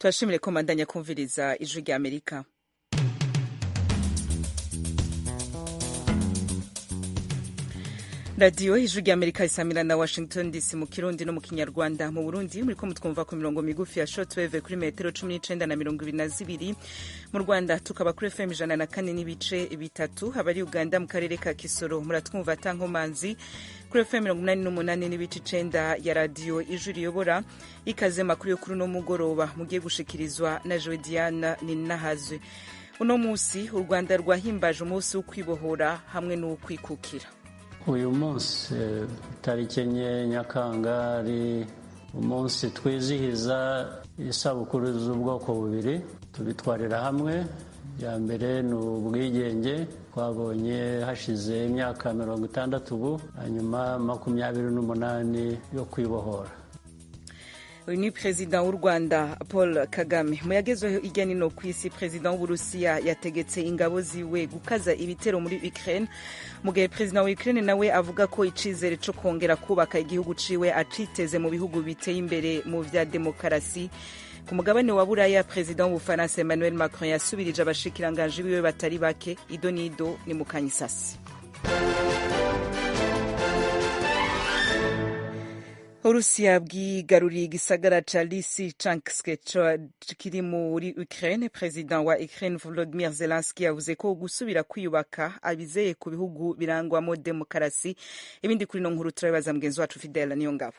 turashimire ko mandanya kumviriza ijwi rya Amerika. radiyo ijwi rya Amerika isamira na Washington DC mu Kirundi no mu Kinyarwanda. Mu Burundi muriko mutwumva ku mirongo migufi ya shortwave kuri metero 19 na 22. Mu Rwanda tukaba kuri FM 104 n'ibice bitatu. Habari Uganda mu karere ka Kisoro muratwumva tankomanzi kuri FM 88 n'ibice 9 ya radiyo ijwi riyobora. Ikaze makuru yo kuri no mugoroba mugiye gushikirizwa na Jodiana Ninahazwe. Uno musi u Rwanda rwahimbaje umunsi wo kwibohora hamwe n'ukwikukira. Uyu munsi tariki enye Nyakanga ari umunsi twizihiza isabukuru z'ubwoko bubiri tubitwarira hamwe. Ya mbere ni ubwigenge twabonye hashize imyaka 60 ubu, hanyuma 28 yo kwibohora. Uyu ni perezida w'u Rwanda Paul Kagame. Mu yagezeho irya nino ku isi, perezida w'Uburusiya yategetse ingabo ziwe gukaza ibitero muri Ukraine, mu gihe perezida wa Ukraine nawe avuga ko icizere cyo kongera kubaka igihugu ciwe aciteze mu bihugu biteye imbere mu vya demokarasi. Ku mugabane wa Buraya, perezida w'Ubufaransa Emmanuel Macron yasubirije abashikiranganje biwe batari bake. Ido nido ni mu Kanyisasi. Urusiya bwigaruriye igisagara ca Lysychansk kiri muri Ukraine. Perezida wa Ukraine Volodymyr Zelensky yavuze ko gusubira kwiyubaka abizeye ku bihugu birangwamo demokarasi. Ibindi kuri no nkuru turabibaza mugenzi wacu Fidela Niyongabo.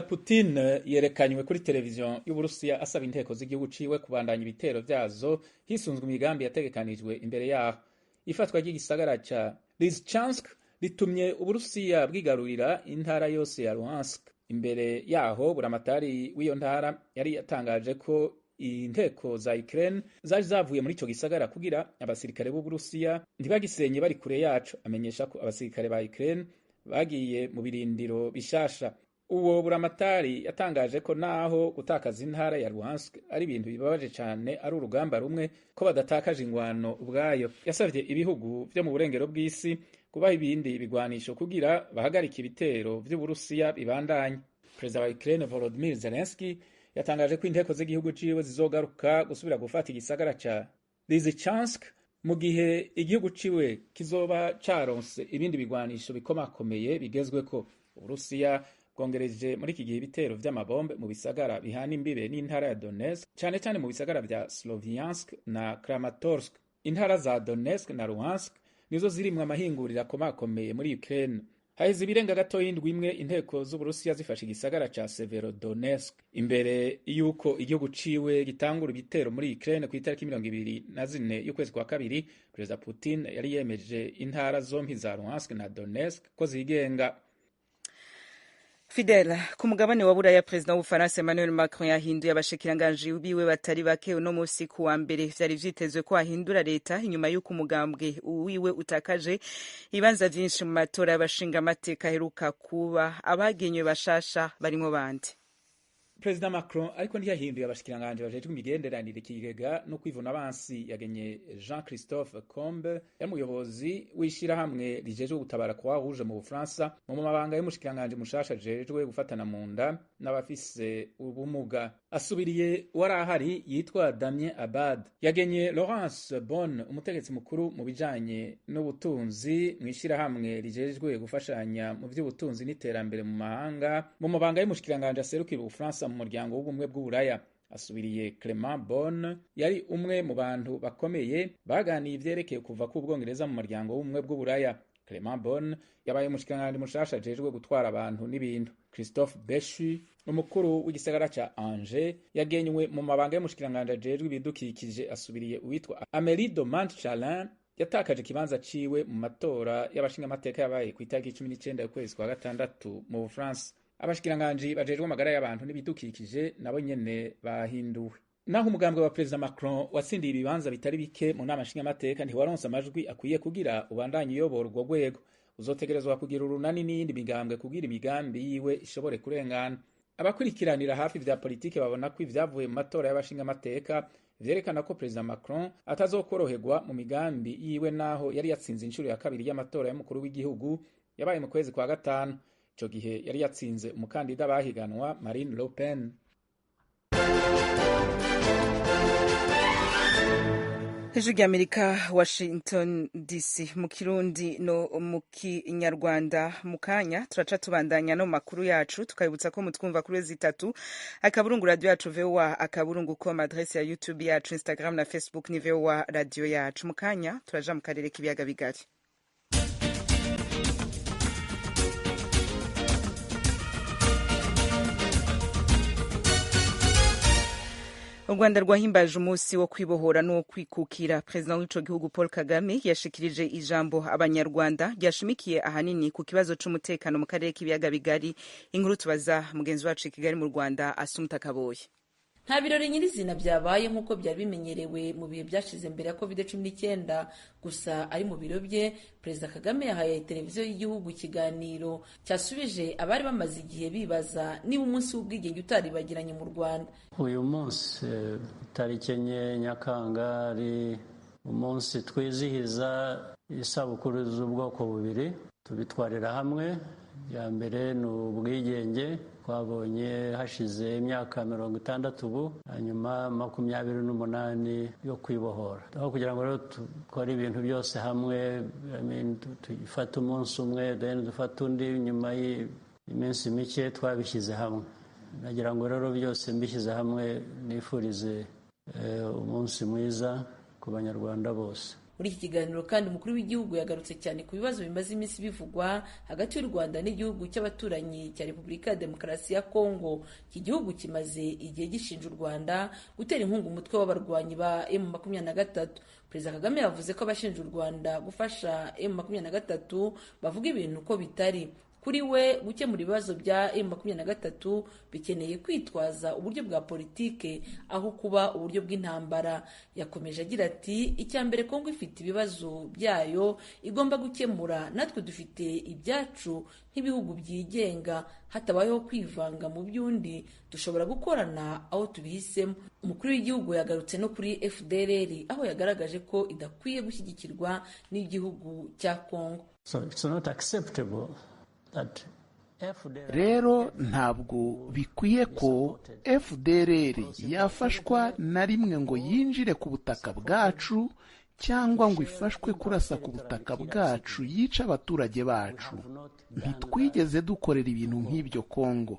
Putin yerekanywe kuri televiziyo y'Uburusiya asaba inteko z'igihugu ciwe kubandanya ibitero vyazo hisunzwe imigambi yategekanijwe imbere yaho. Ifatwa ry'igisagara ca Lysychansk ritumye Uburusiya bwigarurira intara yose ya Luhansk. Imbere yaho buramatari w'iyo ntara yari yatangaje ko inteko za Ukraine zari zavuye muri ico gisagara kugira abasirikare b'Uburusiya ntibagisenye bari kure yaco. Amenyesha ko abasirikare ba Ukraine bagiye mu birindiro bishasha. Uwo buramatari yatangaje ko naho gutakaza intara ya Luhansk ari ibintu bibabaje cyane, ari urugamba rumwe ko badatakaje ingwano ubwayo. Yasavye ibihugu vyo mu burengero bw'isi kubaha ibindi bigwanisho kugira bahagarika ibitero vy'Uburusiya bibandanye. Perezida wa Ukraine Volodymyr Zelensky yatangaje ko inteko z'igihugu ciwe zizogaruka gusubira gufata igisagara ca Lysychansk mu gihe igihugu ciwe kizoba caronse ibindi bigwanisho bikomakomeye bigezweko. Uburusiya bwongereje muri iki gihe ibitero vy'amabombe mu bisagara bihana imbibe n'intara ya Donetsk, cane cane mu bisagara vya Sloviansk na Kramatorsk. Intara za Donetsk na Luhansk nizo zirimwe amahinguriro akomakomeye muri Ukraine. Haheze ibirenga gato y'indwi imwe inteko z'Uburusiya zifashe igisagara ca Severodonetsk imbere yuko igihugu ciwe gitangura ibitero muri Ukraine ku itariki 24 y'ukwezi kwa kabiri. Perezida Putin yari yemeje intara zompi za Luhansk na Donetsk ko zigenga. Fidel, ku mugabane wa Buraya, perezida w'Ubufaransa Emmanuel Macron yahinduye abashikiranganje biwe batari bake uno musi ku wa mbere. Vyari vyitezwe ko ahindura leta inyuma y'uko umugambwe wiwe utakaje ibanza vyinshi mu matora y'abashinga amateka aheruka kuba. Abagenywe bashasha barimo bande. Perezida Macron ariko ntiyahinduye abashikiranganje bajejwe imigenderanire, ikigega no kwivuna abansi. Yagenye Jean-Christophe Combe y'umuyobozi w'ishirahamwe rijejwe gutabara kwa Rouge mu Bufaransa mu mabanga y'umushikiranganje mushasha ajejwe gufatana mu nda n'abafise ubumuga. Asubiriye warahari yitwa Damien Abad. Yagenye Laurence Bonne umutegetsi mukuru mu bijanye n'ubutunzi mw'ishirahamwe rijejwe gufashanya mu vy'ubutunzi n'iterambere mu mahanga mu mabanga y'umushikiranganje aserukira Ubufaransa mu muryango w'ubumwe bw'Uburaya. Asubiriye Clement Bonne yari umwe mu bantu bakomeye baganiye ivyerekeye kuva ku Bwongereza mu muryango w'ubumwe bw'Uburaya. Clement Bonne yabaye umushikiranganje mushasha ajejwe gutwara abantu n'ibintu. Christophe Béchu umukuru w'igisagara ca Angers yagenywe mu mabanga y'umushikiranganje ajejwe ibidukikije. Asubiriye uwitwa Amélie de Montchalin yatakaje kibanza ciwe mu matora y'abashinga amateka yabaye ku itariki 19 y'ukwezi kwa gatandatu mu Bufaransa. Abashikiranganje bajejwe amagara y'abantu n'ibidukikije nabo nyene bahinduwe. Naho umugambwe wa Perezida Macron watsindiye ibibanza bitari bike mu nama nshinga amateka ntiwaronse amajwi akwiye kugira ubandanye uyobora urwo rwego. Uzotegerezwa kugira urunani n'iyindi migambwe kugira imigambi yiwe ishobore kurengana. Abakurikiranira hafi vya politike babona ko ivyavuye mu matora y'abashinga amateka vyerekana ko Perezida Macron atazokoroherwa mu migambi yiwe, naho yari yatsinze inshuro ya kabiri y'amatora y'umukuru w'igihugu yabaye mu kwezi kwa gatanu. Ico gihe yari yatsinze umukandida bahiganwa Marine Le Pen. ijwi ry'Amerika, Washington DC, mu kirundi no mu kinyarwanda. Mu kanya turaca tubandanya no makuru yacu, tukabibutsa ko mutwumva kuri zitatu akaburungu radio yacu VOA akaburungu com, adresse ya YouTube yacu, Instagram na Facebook ni VOA radio yacu. Mu kanya turaja mu karere k'ibiyaga bigari. U Rwanda rwahimbaje umunsi wo kwibohora no kwikukira. Perezida w'ico gihugu Paul Kagame yashikirije ijambo abanyarwanda ryashimikiye ahanini ku kibazo c'umutekano mu karere k'ibiyaga bigari. Inkuru tubaza mugenzi wacu i Kigali mu Rwanda, Asumta Kaboyi. Nta birori nyirizina byabaye nk'uko byari bimenyerewe mu bihe byashize mbere ya COVID-19, gusa ari mu biro bye Perezida Kagame yahaye televiziyo y'igihugu ikiganiro cyasubije abari bamaze igihe bibaza niba umunsi w'ubwigenge utaribagiranye mu Rwanda. Uyu munsi tariki enye Nyakanga ari umunsi twizihiza isabukuru z'ubwoko bubiri, tubitwarira hamwe. Ya mbere ni ubwigenge twabonye hashize imyaka 60 ubu, hanyuma 28 yo kwibohora. Aho kugira ngo rero dukore ibintu byose hamwe, tufate umunsi umwe then dufate undi nyuma y'iminsi mike, twabishyize hamwe. Nagira ngo rero byose mbishyize hamwe nifurize umunsi mwiza ku banyarwanda bose. Muri iki kiganiro kandi umukuru w'igihugu yagarutse cyane ku bibazo bimaze iminsi bivugwa hagati y'u Rwanda n'igihugu cy'abaturanyi cya Repubulika ya Demokarasi ya Kongo. Iki gihugu kimaze igihe gishinja u Rwanda gutera inkunga umutwe w'abarwanyi ba M23. Perezida Kagame yavuze ko abashinja u Rwanda gufasha M23 bavuga ibintu ko bitari. Kuri we gukemura ibibazo bya M23 bikeneye kwitwaza uburyo bwa politike aho kuba uburyo bw'intambara. Yakomeje agira ati, icyambere Kongo ifite ibibazo byayo igomba gukemura, natwe dufite ibyacu nk'ibihugu byigenga, hatabayeho kwivanga mu by'undi dushobora gukorana aho tubihisemo. Umukuru w'igihugu yagarutse no kuri FDLR aho yagaragaje ko idakwiye gushyigikirwa n'igihugu cya Kongo. So it's not acceptable. Rero ntabwo bikwiye ko FDLR yafashwa na rimwe ngo yinjire ku butaka bwacu cyangwa ngo ifashwe kurasa ku butaka bwacu yica abaturage bacu. Ntitwigeze dukorera ibintu nk'ibyo Kongo.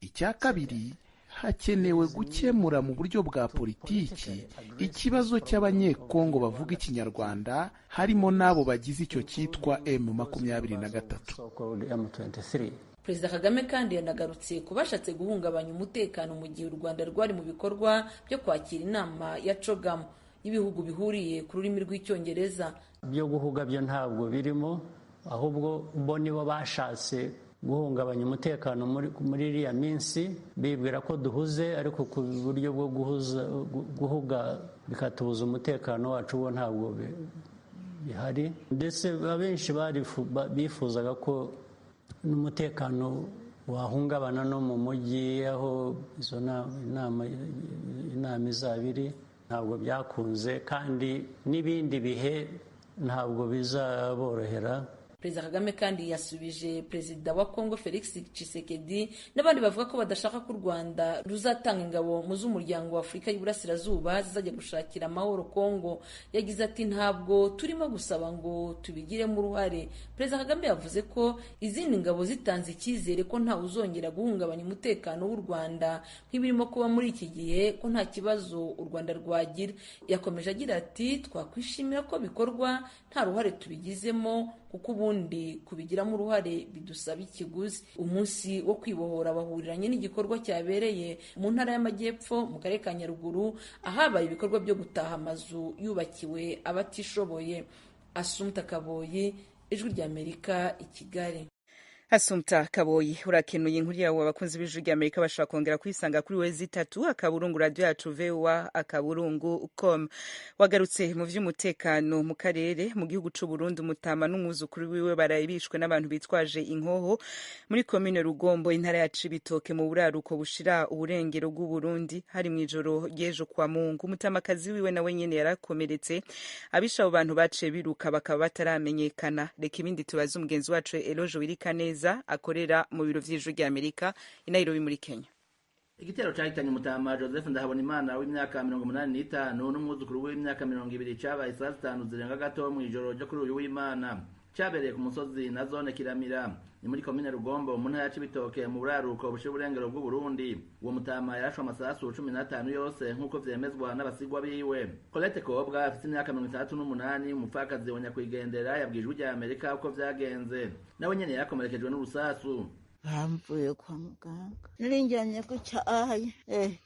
Icya kabiri, hakenewe gukemura mu buryo bwa politiki ikibazo cy'abanyekongo bavuga ikinyarwanda, harimo n'abo bagize icyo cyitwa M23. Perezida Kagame kandi yanagarutse ku bashatse guhungabanya umutekano mu gihe u Rwanda rwari mu bikorwa byo kwakira inama ya CHOGM y'ibihugu bihuriye ku rurimi rw'icyongereza. Byo guhuga byo ntabwo birimo, ahubwo bo nibo bashatse guhungabanya umutekano muri iriya minsi, bibwira ko duhuze, ariko ku buryo bwo guhuga bikatubuza umutekano wacu bo ntabwo bihari. Ndetse abenshi bifuzaga ko n'umutekano wahungabana no mu mujyi aho izo inama izabiri. Ntabwo byakunze, kandi n'ibindi bihe ntabwo bizaborohera. Perezida Kagame kandi yasubije Perezida wa Kongo Felix Tshisekedi n'abandi bavuga ko badashaka ko u Rwanda ruzatanga ingabo mu z'umuryango wa Afurika y'Iburasirazuba zizajya gushakira amahoro Kongo. Yagize ati, ntabwo turimo gusaba ngo tubigiremo uruhare. Perezida Kagame yavuze ko izindi ngabo zitanze icyizere ko ntawe uzongera guhungabanya umutekano w'u Rwanda nk'ibirimo kuba muri iki gihe, ko nta kibazo u Rwanda rwagira. Yakomeje agira ati, twakwishimira ko bikorwa nta ruhare tubigizemo, kuko ubundi kubigiramo uruhare bidusaba ikiguzi. Umunsi wo kwibohora bahuriranye n'igikorwa cyabereye mu ntara y'Amajyepfo mu karere ka Nyaruguru, ahabaye ibikorwa byo gutaha amazu yubakiwe abatishoboye. Asumta Kaboyi, Ijwi ry'Amerika, i Kigali. Asumta Kaboyi, urakenuye. Inkuru yawe abakunzi b'Ijwi ry'Amerika bashobora kongera kwisanga kuri wezi3 akaburungu radio yacu VOA akaburungu com. Wagarutse mu vy'umutekano mu karere. Mu gihugu c'u Burundi, umutama n'umwuzukuru wiwe barayibishwe n'abantu bitwaje inkoho muri komine Rugombo, intara ya Cibitoke, mu buraruko bushira uburengero bw'u Burundi, hari mw'ijoro ry'ejo kwa Mungu. Umutamakazi wiwe nawe nyene yarakomeretse. Abisha abo bantu baciye biruka bakaba bataramenyekana. Reka ibindi tubaze umugenzi wacu Eloge Wirikaneza akorera mu biro vy'Ijwi ry'Amerika i Nairobi muri Kenya. igitero cahitanye umutama Joseph Ndahabonimana w'imyaka 85 n'umwuzukuru w'imyaka 20 cabaye saa 5 zirenga gato mw'ijoro ryo kuri uyu w'Imana cabereye ku musozi na zone Kiramira ni muri komine Rugombo mu ntara ya Cibitoke mu buraruko bushe burengero bw'u Burundi. Uwo mutama yarashwe amasasu 15 yose nk'uko vyemezwa n'abasigwa biwe. Colette Kobwa afite imyaka 38 umupfakazi wa nyakwigendera yabwijwe rya Amerika uko vyagenze. Nawe nyene yakomerekejwe n'urusasu. Bamvuye kwa muganga narinjyanye guca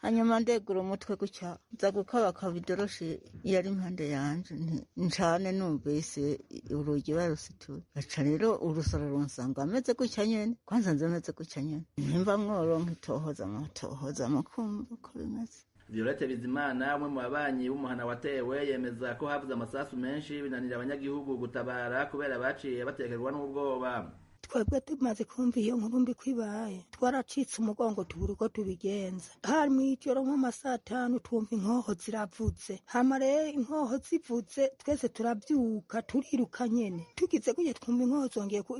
hanyuma ndegura umutwe guca nza gukaba kabidoroshi yari impande yanje ncane numvise urugi barusituye aca rero urusoro runsanga ameze guca nyene kwanza nze ameze guca nyene nimba mworonka itohoza mukumva uko bimeze. Violette Bizimana umwe mu babanyi b'umuhana watewe yemeza ko havuze amasasu menshi binanira abanyagihugu gutabara kubera baciye batekerwa n'ubwoba. Twebwe tumaze kumva iyo nkuru mbi kwibaye twaracitse umugongo tubura uko tubigenza. Hari mw'ijoro nko masaa 5 twumva inkoho ziravuze, hama rero inkoho zivuze twese turabyuka turiruka nyene tugize gutya twumva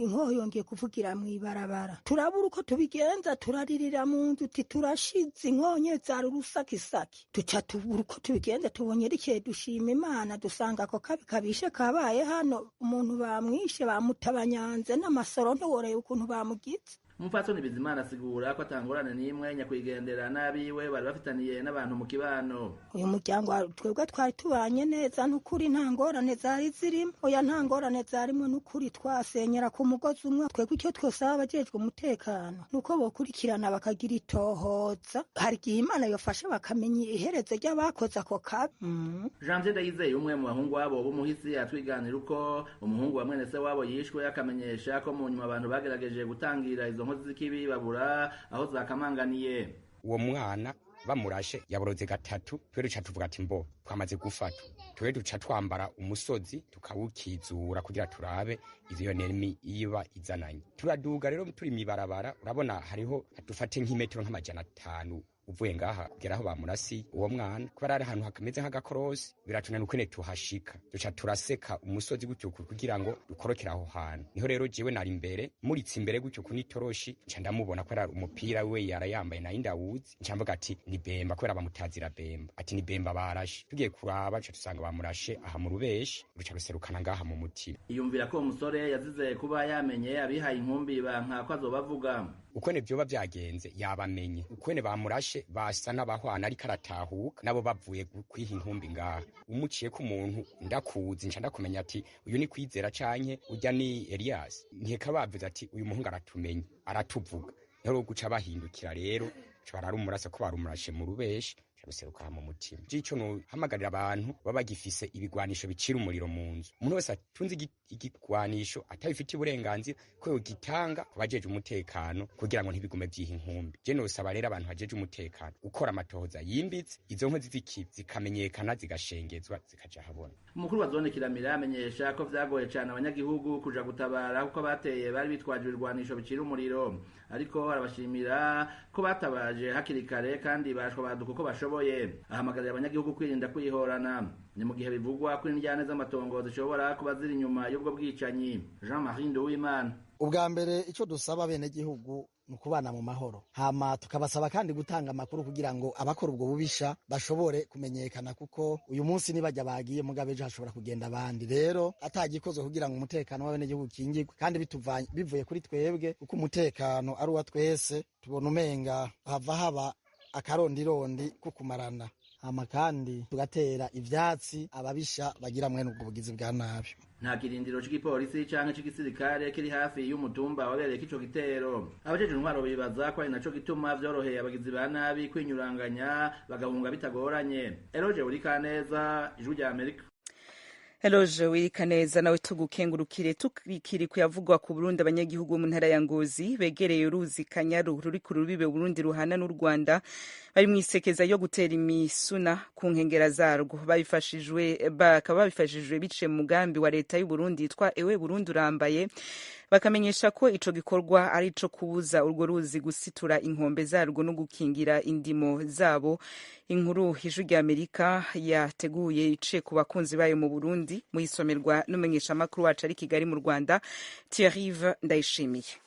inkoho yongeye kuvugira mw'ibarabara, turabura uko tubigenza turaririra mu nzu uti turashize inkoho nye zari urusakisaki, tuca tubura uko tubigenza tubonye rikeye dushima Imana dusanga ko kabi kabishe kabaye hano umuntu bamwishe bamutabanyanze n'amasoro ntiworeye ukuntu bamugize. Umupfasoni Bizimana asigura ko atangorane n'imwe nyakwigendera n'abiwe bari bafitaniye n'abantu mu kibano. Uyu muryango twebwe twari tubanye neza n'ukuri nta ngorane zari zirimo, oya nta ngorane zarimo n'ukuri twasenyera ku mugozi umwe. Twebwe icyo twosaba abajejwe umutekano nuko bokurikirana bakagira itohoza, hari igihe Imana yofasha bakamenya iherezo ry'abakoze ako kabi. Janvier Ndayizeye umwe mu bahungu wabo b'umuhisi atwiganira uko umuhungu wa mwene se wabo yishwe akamenyesha ko mu nyuma abantu bagerageje gutangira izo nkozi z'ikibi babura aho zakamanganiye. Uwo mwana bamurashe yaboroze gatatu twe duca tuvuga ati mbo twamaze gufatwa, twe duca twambara umusozi tukawukizura kugira turabe ivyo nemi iba izananye. Turaduga rero turi mibarabara, urabona hariho dufate nk'imetero nk'amajana 5 uvuye ngaha kugera aho bamurasi uwo mwana kubera ari ahantu hakameze nk'agakorosi biratunana ukene tuhashika duca turaseka umusozi gutyo kugira ngo dukorokera aho hantu. Niho rero jewe nari imbere muritse imbere gutyo kunitoroshi nca ndamubona ko ari umupira we yarayambaye na indawuzi nca mvuga ati ni Bemba kubera bamutazira Bemba ati ni Bemba barashe. Tugiye kuraba nca tusanga bamurashe aha mu rubeshi ruca ruserukana ngaha mu mutima. Iyumvira ko umusore yazize kuba yamenye abihaye inkumbi banka ko azobavuga ukwene vyoba vyagenze yabamenye ukwene bamurashe basa n'abahwana ariko aratahuka nabo bavuye kwiha inkumbi ngaha. Umuciye ku muntu ndakuzi nca ndakumenya ati uyu ni Kwizera canke urya ni Elias, nkeka bavuze ati uyu muhungu aratumenye aratuvuga. Rero guca bahindukira rero bararumurasa ko barumurashe mu rubeshi ruseruka mu mutima. Jico no hamagarira abantu baba gifise ibigwanisho bicira umuriro mu nzu. Umuntu wese atunze igigwanisho atabifitiye uburenganzira ko yogitanga kubajeje umutekano kugira ngo ntibigume vyiha inkumbi. Je no saba rero abantu bajeje umutekano ukora amatohoza yimbitse izo nkozi zikamenyekana zigashengezwa zikaja habona. Umukuru wa zone Kiramira amenyesha ko vyagoye cyane abanyagihugu kuja gutabara kuko bateye bari bitwaje ibigwanisho bicira umuriro, ariko arabashimira ko batabaje hakiri kare kandi bashwa baduka uko bashoboye. Ahamagarira abanyagihugu kwirinda kwihorana ni mu gihe bivugwa ko indyane z'amatongo zishobora kuba ziri inyuma y'ubwo bwicanyi. Jean-Marie Nduwimana. Ubwa mbere ico dusaba bene gihugu nukubana mu mahoro, hama tukabasaba kandi gutanga amakuru kugira ngo abakora ubwo bubisha bashobore kumenyekana, kuko uyu munsi nibajya bagiye mugabeje hashobora kugenda abandi. Rero atagikozwe kugira ngo umutekano w'abene gihugu kingirwe kandi bivuye kuri twebwe kuko umutekano ari uwa twese, tubona umenga hava akarondirondi kukumarana, hama kandi tugatera ivyatsi ababisha bagira mwene ubwo bugizi bwa nabi. Nta kirindiro c'igipolisi canke c'igisirikare kiri hafi y'umutumba wabereye ico gitero. Abajeje intwaro bibaza ko ari naco gituma vyoroheye abagizi ba nabi kwinyuranganya bagahunga bitagoranye. Eloge Urikaneza, Ijwi rya Amerika. Eloge Urikaneza nawe tugukengurukire. Tukiri kuyavugwa ku Burundi, abanyagihugu mu ntara ya Ngozi begereye uruzi Kanyaru ruri ku rubibe Burundi ruhana n'u Rwanda bari mwisekeza yo gutera imisuna ku nkengera zarwo. Bakaba babifashijwe biciye mu mugambi wa leta y'u Burundi yitwa Ewe Burundi urambaye, bakamenyesha ko ico gikorwa ari ico kubuza urwo ruzi gusitura inkombe zarwo no gukingira indimo zabo. Inkuru Ijwi rya Amerika yateguye iciye ku bakunzi bayo mu Burundi, muyisomerwa n'umumenyesha makuru wacu ari Kigali mu Rwanda Thierry Ndayishimiye.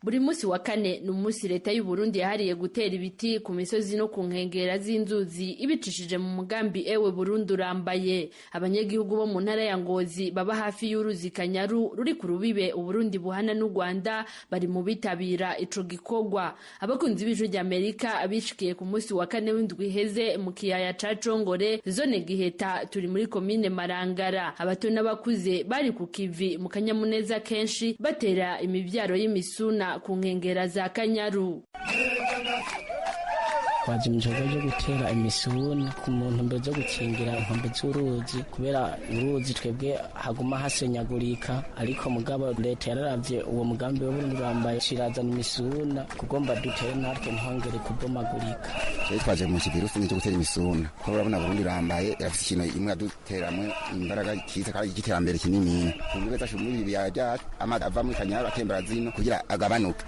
buri munsi wa kane ni umunsi leta y'u Burundi yahariye gutera ibiti ku misozi no ku nkengera z'inzuzi ibicishije mu mugambi ewe Burundi urambaye. Abanyagihugu bo mu ntara ya Ngozi baba hafi y'uruzi Kanyaru ruri ku rubibe Uburundi buhana n'u Rwanda bari mu bitabira ico gikorwa. Abakunzi b'Ijwi ry'Amerika abishikiye ku munsi wa kane w'indwi iheze mu kiyaya ca Congore zone Giheta turi muri komine Marangara. Abato n'abakuze bari ku kivi mu kanyamuneza kenshi batera imivyaro y'imisuna ku nkengera za Kanyaru. Twaje mu gikorwa cyo gutera imisuna ku muntu mbere zo gukingira inkombe z'uruzi kubera uruzi twebwe haguma hasenyagurika, ariko mugabo leta yararavye uwo mugambi wo Burundi urambaye shirazana imisuna kugomba dutere natwe ntihongere kubomagurika. Twaje mu kivirusi cyo gutera imisuna kuko urabona Burundi urambaye yafite ikintu imwe aduteramwe imbaraga kiza kandi igiterambere kinini kumbe zashyumuri byaje amazi ava mu Kanyaru atembera zino kugira agabanuke.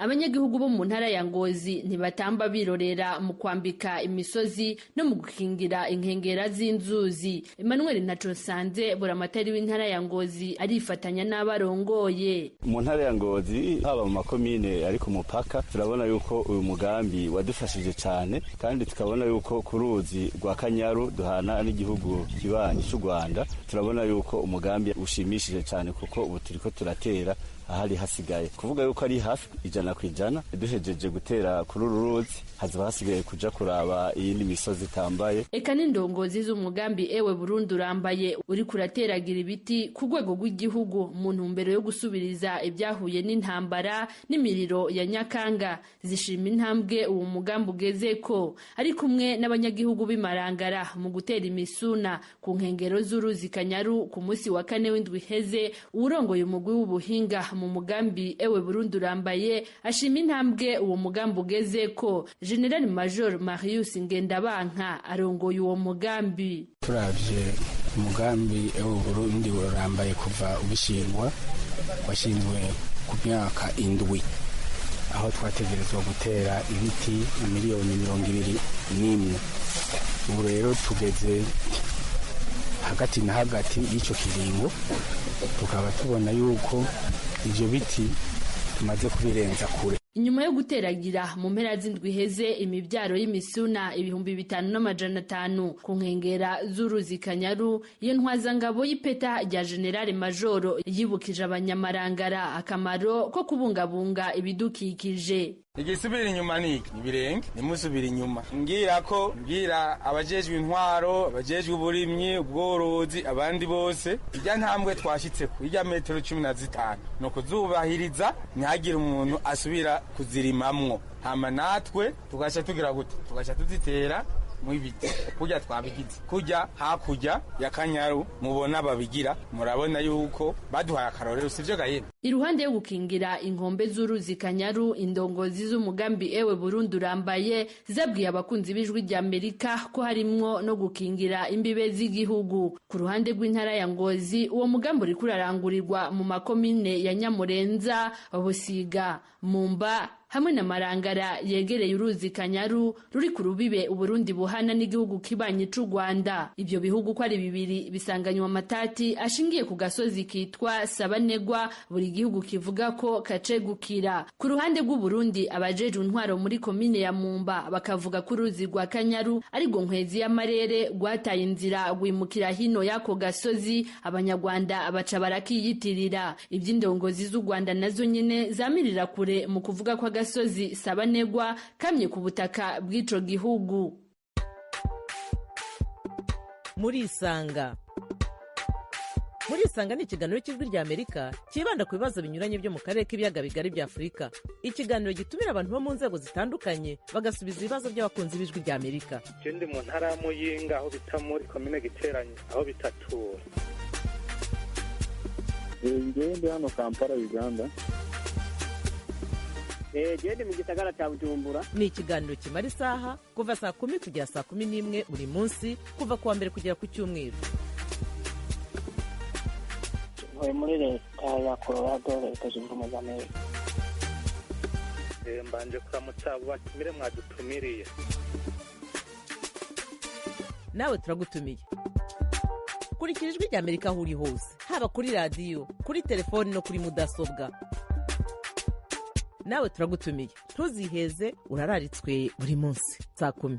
Abanyagihugu bo mu ntara ya Ngozi ntibatamba birorera mu kwambika imisozi no mu gukingira inkengera z'inzuzi. Emmanuel Ntaconsanze buramatari w'intara ya Ngozi arifatanya n'abarongoye. Mu ntara ya Ngozi haba mu makomine ari ku mupaka turabona yuko uyu mugambi wadufashije cyane, kandi tukabona yuko ku ruzi rwa Kanyaru duhana n'igihugu kibanyi cy'u Rwanda turabona yuko umugambi ushimishije cyane kuko ubu turiko turatera ahari hasigaye kuvuga yuko ari hafi 100% duhejeje gutera kuri ruruzi hazaba hasigaye kuja kuraba iyindi misozi tambaye. Eka n'indongozi z'umugambi ewe Burundi urambaye uri kurateragira ibiti ku rwego rw'igihugu mu ntumbero yo gusubiriza ibyahuye n'intambara n'imiriro ya Nyakanga zishima intambwe uwo mugambi ugezeko, ari kumwe n'abanyagihugu b'Imarangara mu gutera imisuna ku nkengero z'uruzi Kanyaru ku munsi wa kane w'indwi iheze. Urongoye umugwi w'ubuhinga mu mugambi ewe Burundi urambaye ashima intambwe uwo mugambi ugezeko. General Major Marius Ngendabanka arongoye uwo mugambi. Turavye umugambi ewe Burundi urambaye kuva ubishingwa washinzwe ku myaka 7 aho twategerezwa gutera ibiti miliyoni 21. Ubu rero tugeze hagati na hagati y'ico kiringo tukaba tubona yuko ivyo biti tumaze kubirenza kure. Inyuma yo guteragira mu mpera z'indwi iheze imivyaro y'imisuna 5,500 ku nkengera z'uruzi Kanyaru, iyo ntwazangabo y'ipeta rya General Major yibukije abanyamarangara akamaro ko kubungabunga ibidukikije. Igisubira inyuma niki nibirenge nimusubira inyuma ngira abajejwe intwaro abajejwe uburimyi ubworozi abandi bose ijya ntambwe twashitseko ijya metero 15 no kuzubahiriza ntihagire umuntu asubira kuzirimamwo, hama natwe tugasha tugira gute tugasha tuzitera mu ibiti kujya twabigize kujya hakurya ya Kanyaru mubona babigira murabona yuko baduhaye akarorero sivyo gaye. Iruhande yo gukingira inkombe z'uruzi Kanyaru, indongozi z'umugambi ewe Burundi urambaye zabwiye abakunzi b'Ijwi ry'Amerika ko harimwo no gukingira imbibe z'igihugu. Ku ruhande rw'intara ya Ngozi uwo mugambi uri kurarangurirwa mu makomine ya Nyamurenza, Busiga, Mumba hamwe na Marangara yegereye uruzi Kanyaru ruri ku rubibe Uburundi buhana n'igihugu kibanyi c'u Rwanda. Ivyo bihugu ko ari bibiri bisanganywa amatati ashingiye ku gasozi kitwa Sabanegwa buri gihugu kivuga ko kacegukira. Ku ruhande rw'u Burundi abajejwe intwaro muri komine ya Mumba bakavuga ko uruzi rwa Kanyaru ari go nkwezi y'amarere rwataye inzira gwimukira hino yako gasozi, abanyarwanda abaca barakiyitirira. Ivy'indongozi z'u Rwanda nazo nyene zamirira kure mu kuvuga ko gasozi Sabanegwa kamye ku butaka bw'ico gihugu. Muri Isanga ni ikiganiro cy'Ijwi ry'Amerika kibanda ku bibazo binyuranye byo mu karere k'ibiyaga bigari bya Afurika. Ikiganiro gitumira abantu bo mu nzego zitandukanye bagasubiza ibibazo by'abakunzi b'Ijwi ry'Amerika. Je ndi mu ntara ya Muyinga aho bita muri komine Giteranyi aho bitatura. Ngewe ndi hano Kampala Uganda. Jende mu gisagara cya Bujumbura. Ni ikiganiro kimara isaha kuva saa 10 kugera saa 11 buri munsi kuva kuwa mbere kugera ku cyumweru. Muri leta ya Colorado leta zunze ubumwe za Amerika. Mbanje kuramutsa batumire mwadutumiriye. Nawe turagutumiye. Kurikira Ijwi ry'Amerika aho uri hose, haba kuri radio, kuri telefoni no kuri mudasobwa. nawe turagutumiye ntuziheze, urararitswe buri munsi saa 10.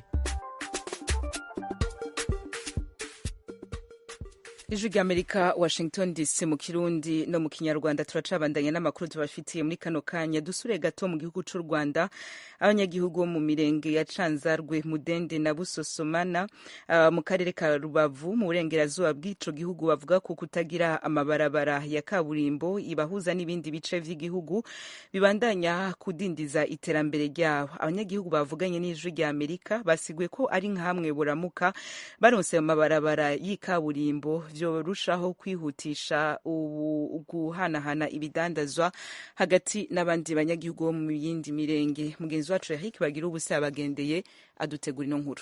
Ijwi ry'Amerika, Washington DC, mu Kirundi no mu Kinyarwanda. Turacabandanya n'amakuru tubafitiye muri kano kanya. Dusure gato mu gihugu c'u Rwanda. Abanyagihugu bo mu mirenge ya Canzarwe, Mudende na Busosomana mu karere ka Rubavu mu burengerazuba bw'ico gihugu bavuga ko kutagira amabarabara ya kaburimbo ibahuza n'ibindi bice vy'igihugu bibandanya kudindiza iterambere ryabo. Abanyagihugu bavuganye n'Ijwi ry'Amerika basiguye ko ari nkamwe buramuka baronse amabarabara y'ikaburimbo byorushaho kwihutisha guhanahana ibidandazwa hagati n'abandi banyagihugu bo mu yindi mirenge. Mugenzi wacu Eric Bagira ubusa yabagendeye adutegura ino nkuru.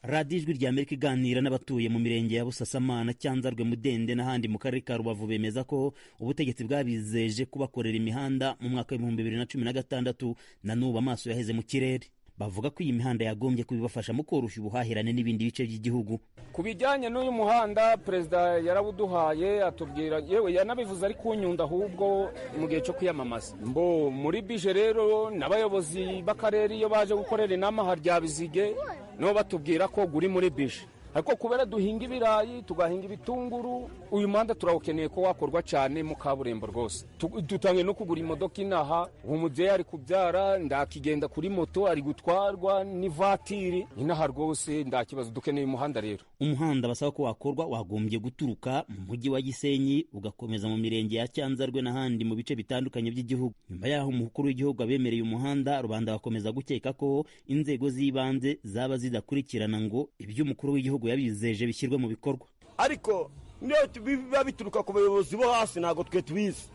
Radio Ijwi ry'Amerika iganira n'abatuye mu mirenge ya Busasamana, Cyanzarwe, Mudende n'ahandi mu karere ka Rubavu bemeza ko ubutegetsi bwabizeje kubakorera imihanda mu mwaka wa 2016 na n'ubu amaso yaheze mu kirere. Bavuga ko iyi mihanda yagombye kubibafasha mu koroshya ubuhahirane n'ibindi bice by'igihugu. Kubijyanye n'uyu muhanda perezida yarabuduhaye atubwira, yewe yanabivuze ari kunyunda ahubwo mu gihe cyo kwiyamamaza. Mbo muri bije rero n'abayobozi b'akarere iyo baje gukorera inama harya Bizige no batubwira ko guri muri bije. Ariko kubera duhinga ibirayi tugahinga ibitunguru, uyu muhanda turawukeneye ko wakorwa cyane mu kaburimbo rwose. Dutangiye no kugura imodoka inaha, umubyeyi ari kubyara ndakigenda kuri moto ari gutwarwa n'ivatiri inaha rwose, ndakibazo dukeneye umuhanda rero. Umuhanda basaba ko wakorwa wagombye guturuka mu mujyi wa Gisenyi ugakomeza mu mirenge ya Cyanzarwe n'ahandi mu bice bitandukanye by'igihugu. Nyuma yaho umukuru w'igihugu abemereye umuhanda, rubanda bakomeza gukeka ko inzego z'ibanze zaba zidakurikirana ngo iby'umukuru w'igihugu yabizeje bishyirwe mu bikorwa. Ariko niyo biba bituruka ku bayobozi bo hasi ntago twe tubizi.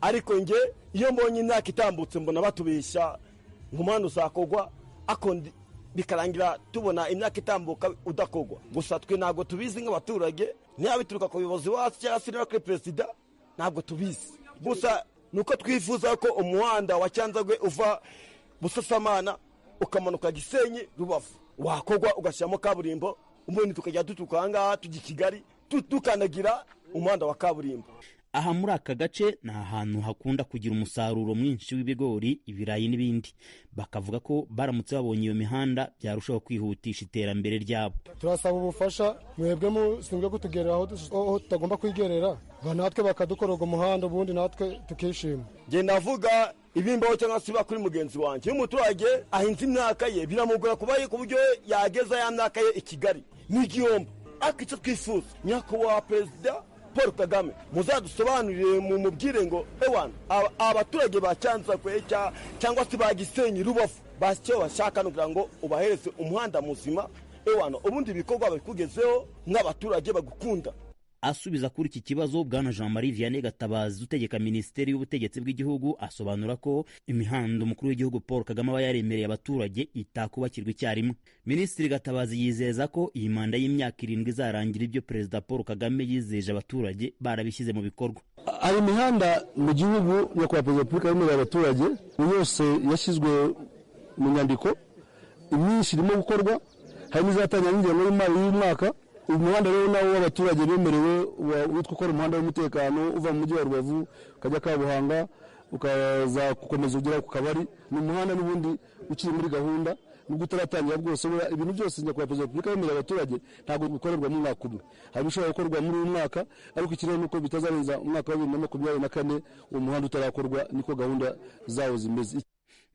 Ariko nge iyo mbonye imyaka itambutse mbona batubeshya nk'umuhanda uzakogwa, akondi bikarangira tubona imyaka itambuka udakogwa. Gusa twe ntago tubizi nk'abaturage, niyo bituruka ku bayobozi bo hasi cyangwa se n'abakuru perezida ntabwo tubizi. Gusa nuko twifuza ko umuhanda wa Cyanzarwe uva Busasamana ukamanuka Gisenyi Rubavu wakogwa ugashyiramo kaburimbo, ubundi tukajya dutuka ahangaha tujya Kigali tukanagira umuhanda wa kaburimbo. Aha muri aka gace ni ahantu hakunda kugira umusaruro mwinshi w'ibigori, ibirayi n'ibindi. Bakavuga ko baramutse babonye iyo mihanda byarushaho kwihutisha iterambere ryabo. Turasaba ubufasha mwebwe musinzwe kutugerera aho tutagomba kwigerera, natwe bakadukorerwa umuhanda ubundi natwe tukishima. Nge navuga ibimbaho cyangwa se kuri mugenzi wanjye, umuturage ahinze imyaka ye biramugora kubaye ku buryo yageza ya myaka ye i Kigali n'igihombo. Akica twifuza nyakubahwa perezida Paul Kagame muzadusobanurire mu mubwire ngo ewana abaturage ba Cyanzarwe cyangwa se ba Gisenyi Rubavu basicyo bashaka kugira ngo ubahereze umuhanda muzima ewana, ubundi bikorwa babikugezeho nk'abaturage bagukunda. Asubiza kuri iki kibazo, Bwana Jean-Marie Vianney Gatabazi utegeka Minisiteri y'Ubutegetsi bw'Igihugu asobanura ko imihanda umukuru w'igihugu Paul Kagame aba yaremereye abaturage itakubakirwa icyarimwe. Minisitiri Gatabazi yizeza ko iyi manda y'imyaka 7 izarangira ibyo Perezida Paul Kagame yizeje abaturage barabishyize mu bikorwa. Hari imihanda mu gihugu nyakubahwa Perezida Paul Kagame abaturage yose yashyizwe mu nyandiko, imyinshi irimo gukorwa, hari n'izatangira n'ingengo y'imari y'umwaka. Umuhanda rero nawo w'abaturage bemerewe witwa ukora umuhanda w'umutekano uva mu mujyi wa Rubavu ukajya Kabuhanga ukaza gukomeza ugera ku Kabari. Ni umuhanda n'ubundi ukiri muri gahunda nubwo utaratangira bwose. Ibintu byose nyakubahwa Perezida wa Repubulika yemerera abaturage ntabwo bikorerwa mu mwaka umwe, hari bishobora gukorwa muri uyu mwaka, ariko ikirere nuko bitazarenza umwaka wa 2024 uwo muhanda utarakorwa, niko gahunda zawo zimeze.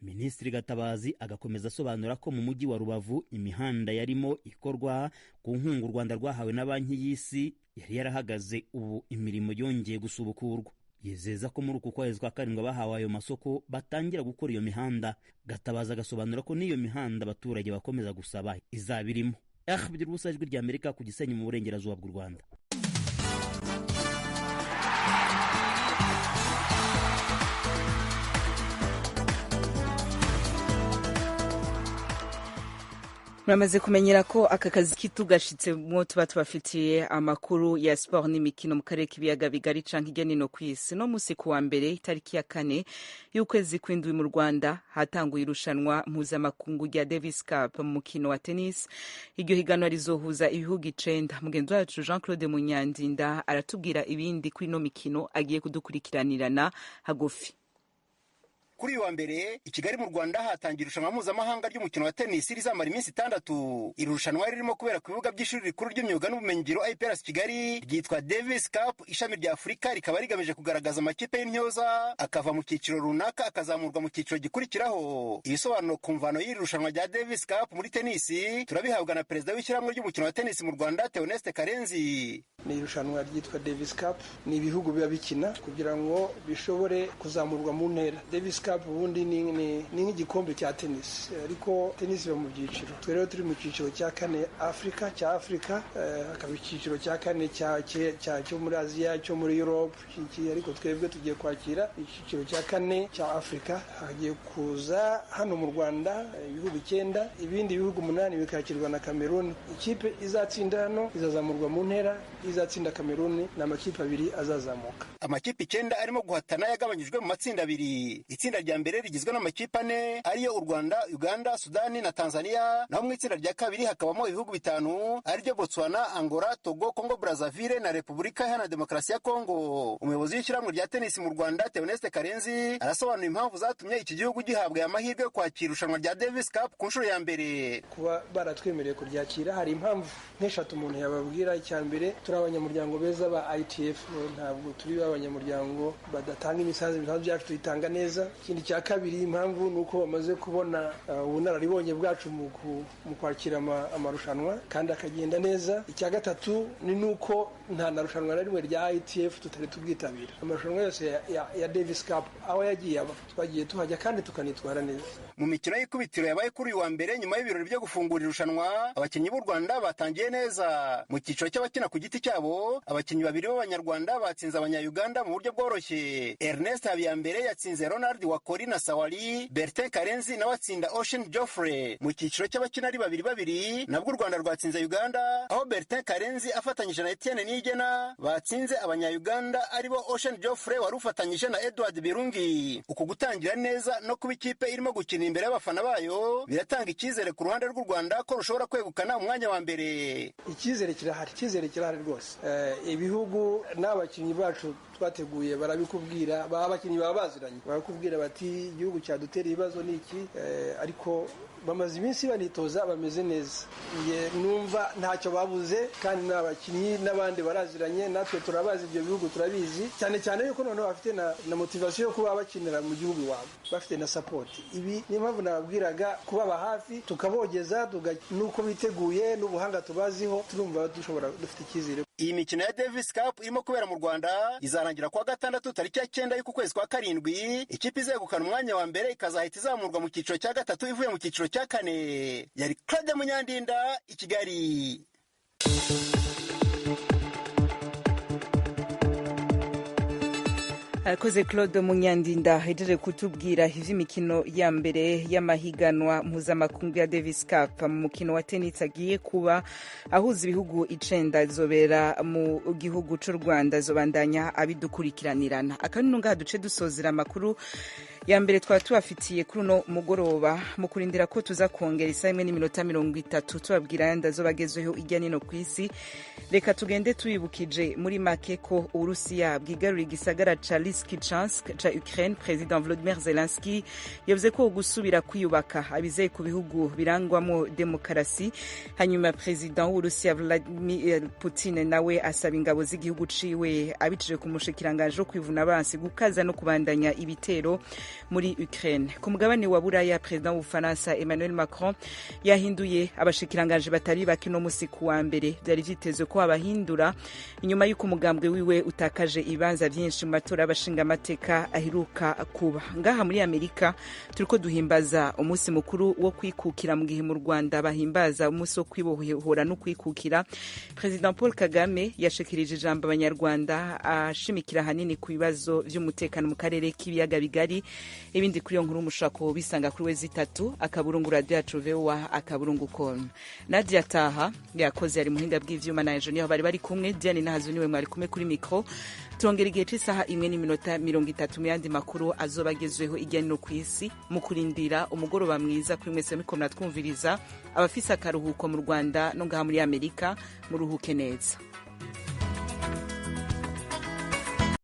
Minisitiri Gatabazi agakomeza asobanura ko mu mujyi wa Rubavu imihanda yarimo ikorwa ku nkunga u Rwanda rwahawe na Banki y'Isi yari yarahagaze, ubu imirimo yongeye gusubukurwa. Yizeza ko muri uku kwezi kwa 7 bahawe ayo masoko batangira gukora iyo mihanda. Gatabazi agasobanura ko n'iyo mihanda abaturage bakomeza gusaba izabirimo. Ahmed Rusa, Ijwi ry'Amerika ku Gisenyi mu burengerazuba bw'u Rwanda. Muramaze kumenyera ko aka kazi kitugashitse mwo tuba tubafitiye amakuru ya sport n'imikino mu karere k'ibiyaga bigari canke hirya no kw'isi. No musi kuwa mbere itariki ya 4 y'ukwezi kw'indwi mu Rwanda hatanguye irushanwa mpuzamakungu rya Davis Cup mu mukino wa tennis. Iryo higanwa rizohuza ibihugu 9. Mugenzi wacu Jean-Claude Munyandinda aratubwira ibindi kuri no mikino agiye kudukurikiranirana hagufi. Kuri uyu wa mbere i Kigali mu Rwanda hatangira irushanwa mpuzamahanga ry'umukino wa tennis rizamara iminsi 6. Iri rushanwa ririmo kubera ku bibuga by'ishuri rikuru ry'imyuga n'ubumenyingiro IPRS Kigali ryitwa Davis Cup ishami rya Afurika, rikaba rigamije kugaragaza amakipe y'intyoza akava mu cyiciro runaka akazamurwa mu cyiciro gikurikiraho. Ibisobanuro ku mvano y'iri rushanwa rya Davis Cup muri tennis turabihabwa na perezida w'ishyirahamwe ry'umukino wa tennis mu Rwanda Theoneste Karenzi. Ni irushanwa ryitwa Davis Cup, ni ibihugu biba bikina kugira ngo bishobore kuzamurwa mu ntera. Davis Cup ubundi ni nk'igikombe cya tennis, ariko tennis iba mu byiciro. Twe rero turi mu cyiciro cya 4 cya Afrika, hakaba icyiciro cya 4 cyo muri Aziya, cyo muri Europe, ariko twebwe tugiye kwakira icyiciro cya 4 cya Afrika. Hagiye kuza hano mu Rwanda ibihugu 9, ibindi bihugu 8 bikakirwa na Cameroon. Ikipe izatsinda hano izazamurwa mu ntera, izatsinda Cameroon n'amakipe 2 azazamuka. Amakipe 9 arimo guhatana yagabanyijwe mu matsinda 2. Itsinda rya mbere rigizwe n'amakipe 4 ariyo u Rwanda, Uganda, Sudani na Tanzania, naho mu itsinda rya kabiri hakabamo ibihugu 5 ariryo Botswana, Angola, Togo, Congo Brazzaville na Repubulika Iharanira Demokarasi ya Kongo. Umuyobozi w'ishyirahamwe rya tennis mu Rwanda Theoneste Karenzi arasobanura impamvu zatumye iki gihugu gihabwa aya mahirwe yo kwakira irushanwa rya Davis Cup ku nshuro ya mbere. Kuba baratwemereye kuryakira hari impamvu nk'eshatu umuntu yababwira. Icya mbere, turi abanyamuryango beza ba ITF, ntabwo turi abanyamuryango badatanga imisanzu byacu tuyitanga neza. Ikindi cya kabiri, impamvu nuko bamaze kubona ubunararibonye bwacu mu kwakira amarushanwa kandi akagenda neza. Icya gatatu ni nuko nta narushanwa na rimwe rya ITF tutari tubwitabira. Amarushanwa yose ya Davis Cup aho yagiye aba twagiye tuhajya kandi tukanitwara neza. Mu mikino y'ikubitiro yabaye kuri uyu wa mbere nyuma y'ibirori byo gufungura irushanwa, abakinnyi b'u Rwanda batangiye neza. Mu cyiciro cy'abakina ku giti cyabo, abakinnyi 2 b'abanyarwanda batsinze abanya-Uganda mu buryo bworoshye. Ernest Habiyambere yatsinze Ronald Wakori na Sawali, Bertin Karenzi nawe atsinda Ocean Geoffrey. Mu cyiciro cy'abakina ari 2-2 nabwo u Rwanda rwatsinze Uganda, aho Bertin Karenzi afatanyije na Etienne Niyigena batsinze abanya-Uganda aribo Ocean Geoffrey wari ufatanyije na Edward Birungi. Uku gutangira neza no kuba ikipe irimo gukina imbere y'abafana bayo biratanga icyizere ku ruhande rw'u Rwanda ko rushobora kwegukana umwanya wa mbere. Icyizere kirahari rwose. Ibihugu n'abakinnyi bacu twateguye barabikubwira, abakinnyi baba baziranye barakubwira bati igihugu cyadutera ibibazo niki, ariko bamaze iminsi banitoza bameze neza. Numva ntacyo babuze kandi n'abakinnyi n'abandi baraziranye, natwe turabazi ibyo bihugu turabizi, cyane yuko noneho bafite na motivation yo kuba bakinira mu gihugu iwabo, bafite na support. Ibi ni impamvu nababwiraga kubaba hafi tukabogeza nuko biteguye n'ubuhanga tubaziho, turumva dufite icyizere. Iyi mikino ya Davis Cup irimo kubera mu Rwanda izarangira kuwa 6 tariki ya 9 y'uku kwezi kwa 7. Ikipe izegukana umwanya wa mbere ikazahita izamurwa mu cyiciro cya 3 ivuye mu cyiciro cya 4. Yari Claude Munyandinda i Kigali. Arakoze Claude Munyandinda hejeje kutubwira ivy'imikino ya mbere y'amahiganwa mpuzamakungu ya Davis Cup. Mu mukino wa tennis agiye kuba ahuza ibihugu 9 zobera mu gihugu c'u Rwanda, zobandanya abidukurikiranirana. Akanunu ngaha duce dusozera amakuru ya mbere twaba tubafitiye kuri uno mugoroba, mu kurindira ko tuza kongera isaha 1:30 tubabwira yandi azobagezweho irya nino ku isi. Reka tugende tubibukije muri make ko Urusiya bwigarura igisagara ca Lysychansk ca Ukraine. President Volodymyr Zelensky yavuze ko gusubira kwiyubaka abizeye ku bihugu birangwamo demokarasi. Hanyuma President w'Urusiya Vladimir Putin nawe asaba ingabo z'igihugu ciwe abicije ku mushikiranganje wo kwivuna abansi gukaza no kubandanya ibitero muri Ukraine. Ku mugabane wa Buraya, President w'Ufaransa Emmanuel Macron yahinduye abashikiranganje batari bakino musi ku wa mbere. Byari vyitezwe ko abahindura inyuma y'uko umugambwe wiwe utakaje ibanza vyinshi mu matora y'abashinga amateka aheruka kuba. Ngaha muri Amerika turiko duhimbaza umunsi mukuru wo kwikukira, mu gihe mu Rwanda bahimbaza umunsi wo kwibohora no kwikukira. President Paul Kagame yashikirije ijambo abanyarwanda ashimikira hanini ku bibazo vy'umutekano mu karere k'ibiyaga bigari. Ibindi kuri yo nkuru mushako bisanga kuri wezi3 akaburungu radio yacu VOA@com. Nadia Taha yakoze ari muhinga bw'ivyuma na engineer bari kumwe. Diane Nahazu niwe mwari kumwe kuri micro. Turongera igihe cy'isaha 1:30 mu yandi makuru azobagezweho ijyano ku isi, mu kurindira umugoroba mwiza kuri mwese mikomna twumviriza. Abafisa akaruhuko mu Rwanda no ngaha muri Amerika muruhuke neza.